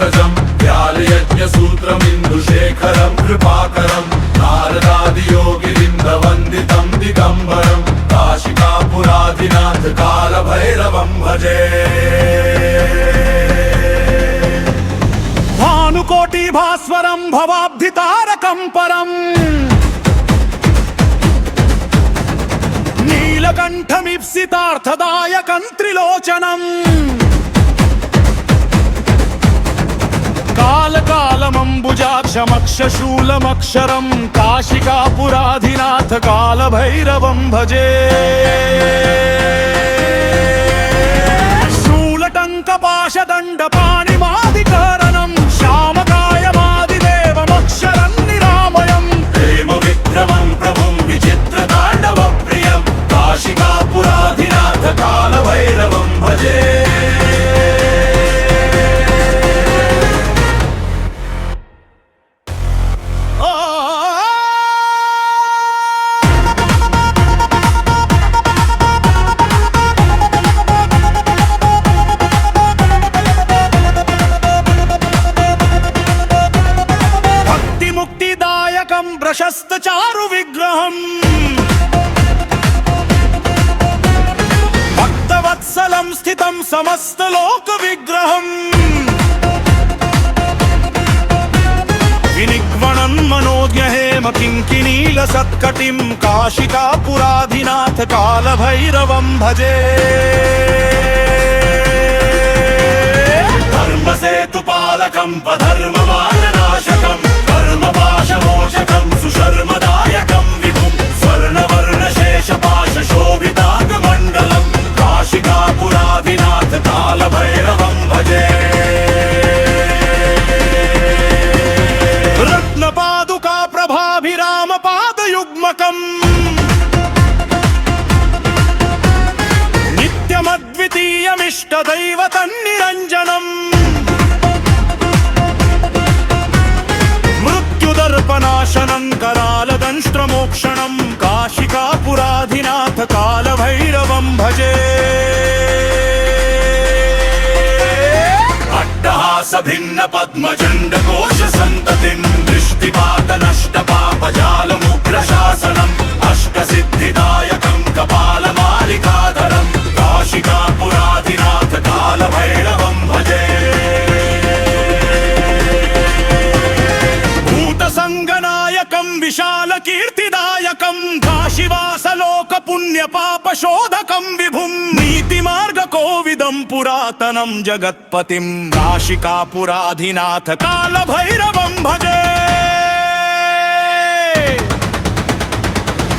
పంకజం వ్యాలయజ్ఞసూత్రమిందుశేఖరం కృపాకరం నారదాదియోగిరింద్రవందితం దిగంబరం కాశికాపురాధినాథ కాలభైరవం భజే భానుకోటి భాస్వరం భవాబ్ధి తారకం పరం నీలకంఠమిప్సితార్థదాయకం త్రిలోచనం కాలకాలమంబుజాక్షమక్షశూలమక్షరం కాశికాపురాధినాథ కాలభైరవం భజే శూలటంకపాశదండపాణిమాదికారణం శ్యామకాయమాదిదేవమక్షరం నిరామయం ప్రేమ విక్రమం ప్రభుం విచిత్రతాండవ ప్రియం కాశికాపురాధినాథ కాలభైరవం భజే ప్రశస్త చారు విగ్రహం భక్తవత్సలం స్థితం సమస్త లోక విగ్రహం వినిగ్వణం మనోజ్ఞహేమ కింకిణీల సత్కటిం కాశికాపురాధినాథ కాలభైరవం భజే ధర్మసేతుపాలకం పధర్మమాననాశకం కర్మపాశమోచకం సుశర్మదాయకం విభుం స్వర్ణవర్ణశేషపాశోభితాంగమండలం కాశికాపురాధినాథ కాలభైరవం భజే రత్నపాదుకా ప్రభాభిరామ పాదయుగ్మకం నిత్యమద్వితీయమిష్టదైవతన్నిరంజనం మృత్యుదర్పనాశనం కరాలదంష్ట్రమోక్షణం కాశికాపురాధినాథ కాలభైరవం భజే అట్టహాస భిన్న పద్మచండ కోశ సంతతిం దృష్టిపాత నష్ట పాపజాలముగ్రశాసనం అష్టసిద్ధిదాయకం కపాలమాలికాధరం కాశికాపురాధినాథ కాలభైరవం భజే భూతసంగనాయకం విశాల కీర్తిదాయకం కాశీవాసలోక పుణ్య పాపశోధకం విభుం నీతి మార్గ కోవిదం పురాతనం జగత్పతిం కాశికాపురాధినాథ కాలభైరవం భజే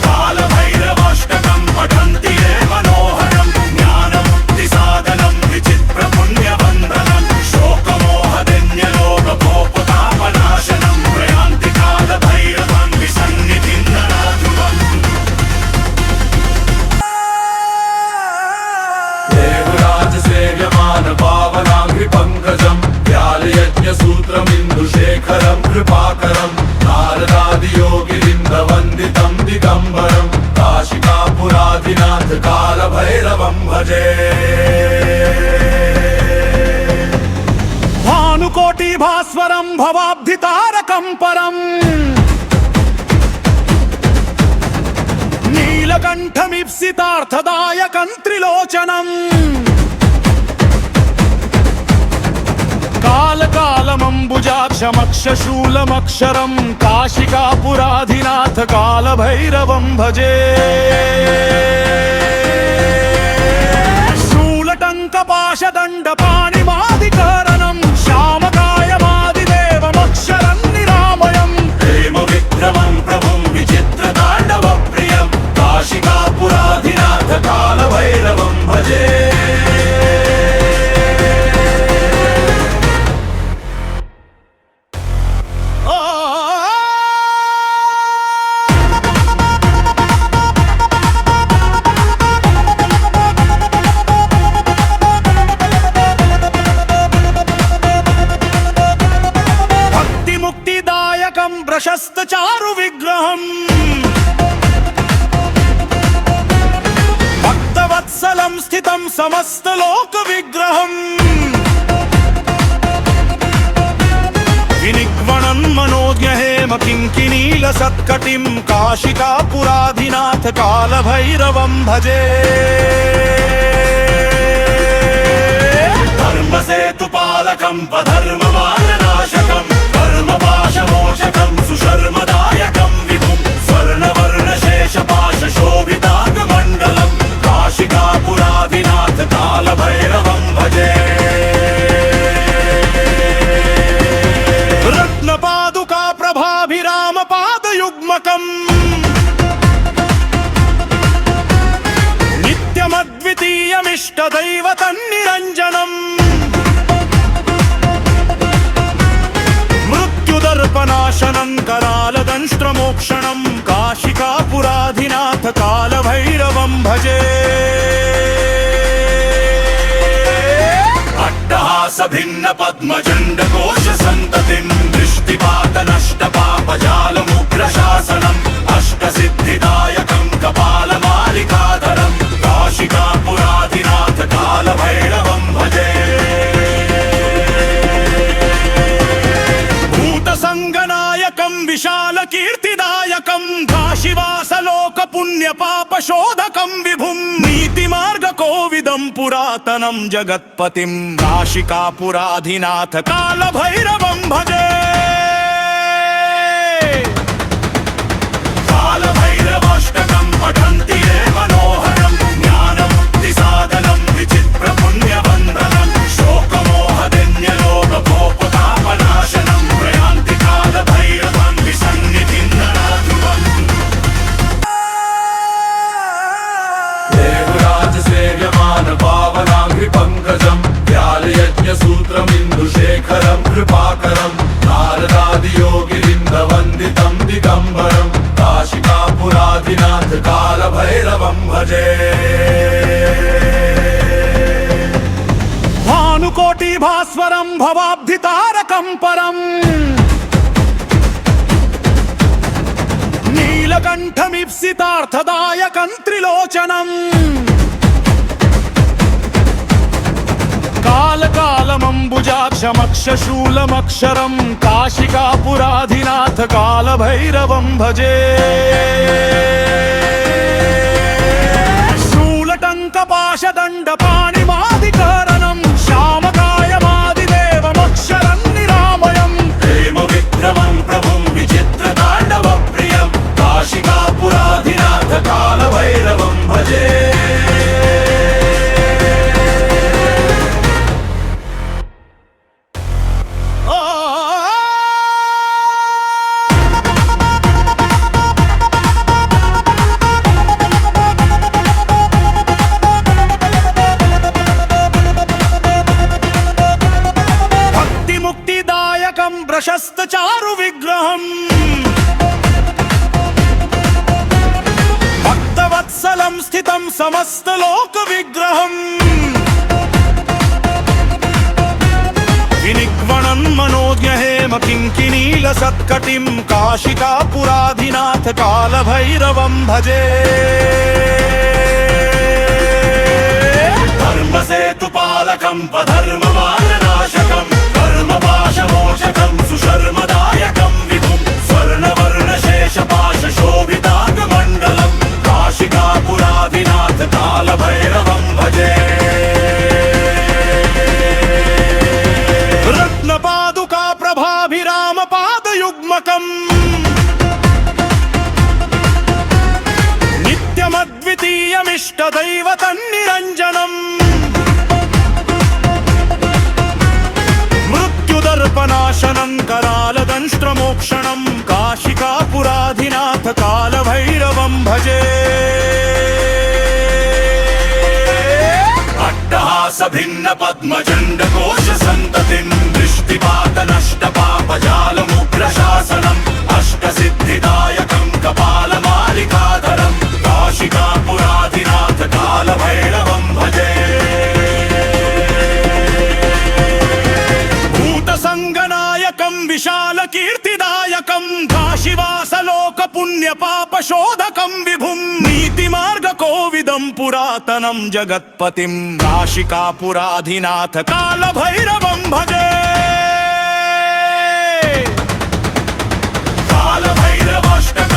కాలభైరవాష్టకం పఠంతి ఏ మనోహరం జ్ఞానముక్తి సాధనం విచిత్ర పుణ్యబంధనం శోకమోహదన్యలోక పోపతాపనాశనం ప్రయాంతి కాలభైరవం విసన్నిధిందనాధువం దేవరాజ సేవ్యమాన పావనాంఘ్రి పంకజం వ్యాలయజ్ఞసూత్రమిందుశేఖరం కృపాకరం నారదాదియోగిరింద్రవందితం దిగంబరం కాశికాపురాధినాథ కాలభైరవం భజే భానుకోటి భాస్వరం భవాబ్ధి తారకం పరం నీలకంఠమిప్సితార్థదాయకం త్రిలోచనం కాలకాలమంబుజాక్షమక్షశూలమక్షరం కాశికాపురాధినాథ కాలభైరవం భజే శూలటంకపాశదండపాణిమాదికారణం శ్యామకాయమాదిదేవమక్షరం నిరామయం ప్రేమ విక్రమం ప్రభుం విచిత్రతాండవ ప్రియం కాశికాపురాధినాథ కాలభైరవం భజే ప్రశస్త చారు విగ్రహం భక్తవత్సలం స్థితం సమస్త లోక విగ్రహం विनिग्वणन् मनोज्ञहेम किङ्किणीलसत्कटिं काशिकापुराधिनाथ कालभैरवं भजे। धर्मसेतुपालकं वधर्ममार्गनाशकं कर्मपाशमोचकं सुशर्मदायकं विभुं स्वर्णवर्णशेषपाशशोभिताङ्गमण्डलं काशिकापुराधिनाथ कालभैरवं भजे। रत्नपादुका प्रभाभिरामपादयुग्मकम् नित्यमद्वितीयमिष्टदैवतन्निरञ्जनम् मृत्युदर्पनाशनं करालदंष्ट्रमोक्षणं काशिकापुराधिनाथ कालभैरवं भजे। अट्टहास भिन्न पद्मचण्ड कोश सन्ततिं दृष्टिपातनष्टपापजालमुग्रशासनम् अष्टसिद्धिदायकं कपालमालिकाधरं काशिकापुराधिनाथ कालभैरवं भजे। भूतसङ्गनायकं विशालकीर्तिदायकं काशीवासलोकपुण्यपापशोधकं विभुं नीतिमार्गकोविदं पुरातनं जगत्पतिं काशिकापुराधिनाथ कालभैरवं भजे। कालभैरवाष्टकं पठन्ति ये मनोहरं ज्ञानमुक्तिसाधनं विचित्रपुण्यवन्दनं शोकमोहदिन्यलोकभोपतापनाशनं प्रयान्ति कालभैरवं विसन्निधिं नराध्रुवम्। देवराजसेव्यमान पावनाङ्घ्रिपङ्कजं व्यालयज्ञसूत्रमिन्दुशेखरं कृपाकरं नारदादियोगिरिन्दवन्दितं दिगम्बरं काशिकापुराधिनाथ कालभैरवं भजे। भानुकोटिभास्वरं भवाब्धितारकं परम् नीलकण्ठमीप्सितार्थदायकं त्रिलोचनम् कालकालमम्बुजाक्षमक्षशूलमक्षरं काशिकापुराधिनाथ कालभैरवं भजे। शूलटङ्कपाशदण्डपाणिमादिकरणं श्यामकायमादिदेवमक्षरं निरामयम् प्रेमविक्रमं प्रभुं विचित्रताण्डवप्रियं काशिकापुराधिनाथ कालभैरवं भजे। भक्तिमुक्तिदायकं प्रशस्तचारुविग्रहम् भक्तवत्सलं स्थितं समस्तलोकविग्रहम् विनिग्वणन् मनोज्ञहेम किङ्किणीलसत्कटिं काशिकापुराधिनाथ कालभैरवं भजे। धर्मसेतुपालकं वधर्ममार्गनाशकं कर्मपाशमोचकं सुशर्मदायकं विभुं स्वर्णवर्णशेषपाशशोभिताङ्गमण्डलं काशिकापुराधिनाथ कालभैरवं भजे। रत्नपादुका प्रभाभिरामपादयुग्मकम् नित्यमद्वितीयमिष्टदैवतन्निरञ्जनम् मृत्युदर्पनाशनं करालदंष्ट्रमोक्षणं काशिकापुराधिनाथ कालभैरवं भजे। अट्टहास भिन्न पद्मचण्ड कोश सन्ततिं दृष्टिपातनष्टपापजालमुग्रशासनम् अष्टसिद्धिदायकं कपालमालिकाधरं काशिकापुराधिनाथ कालभैरवं भजे। भूतसङ्गनायकं विशालकीर्तिदायकं काशीवासलोकपुण्यपापशोधकं विभुं नीतिमार्गकोविदं पुरातनं जगत्पतिं काशिकापुराधिनाथ कालभैरवं भजे। अष्टमी